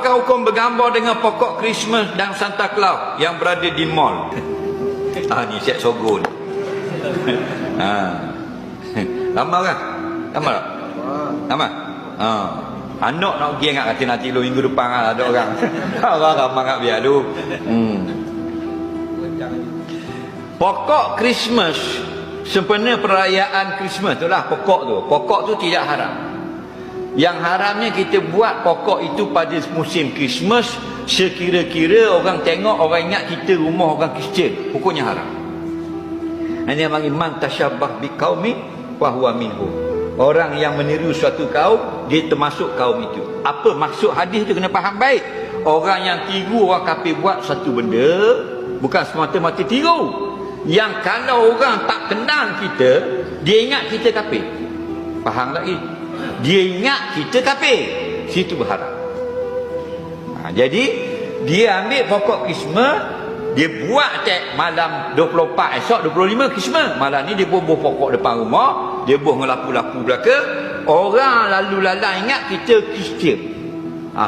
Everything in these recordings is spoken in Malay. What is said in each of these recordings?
Apakah hukum bergambar dengan pokok Christmas dan Santa Claus yang berada di mall? Ni siap sogo ni. Lama kan? Lama tak? Lama? Anak nak pergi ingat kata nanti lu minggu depan lah ada orang. Orang ramai kat biar lu. Pokok Christmas, sempena perayaan Christmas itulah pokok tu. Pokok tu tidak haram. Yang haramnya kita buat pokok itu pada musim Christmas, sekira-kira orang tengok, orang ingat kita rumah orang Kristian. Hukumnya haram. Hanya bagi man tasyabbah biqaumin wa huwa minhum. Orang yang meniru suatu kaum, dia termasuk kaum itu. Apa maksud hadis tu, kena faham baik. Orang yang tiru orang kafir buat satu benda, bukan semata-mata tiru. Yang kalau orang tak kenal kita, dia ingat kita kafir. Faham lagi? Dia ingat kita kafir. Situ berharap. Jadi dia ambil pokok Christmas, dia buat malam 24, esok 25 Christmas. Malam ni dia bubuh pokok depan rumah, dia bubuh ngelapu-lapu belaka. Orang lalu lalang ingat kita Kristian.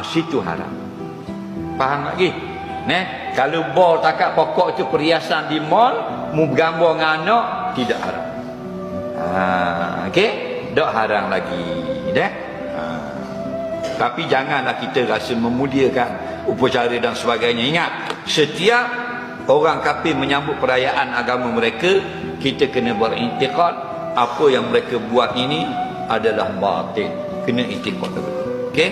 Situ haram. Faham lagi? Kalau bol takat pokok itu perhiasan di mall, mu bergambar dengan anak, tidak haram. Okey? Tak haram lagi. Tapi janganlah kita rasa memuliakan upacara dan sebagainya. Ingat, setiap orang kafir menyambut perayaan agama mereka, kita kena berintikad apa yang mereka buat ini adalah batil. Kena intikad. Okey?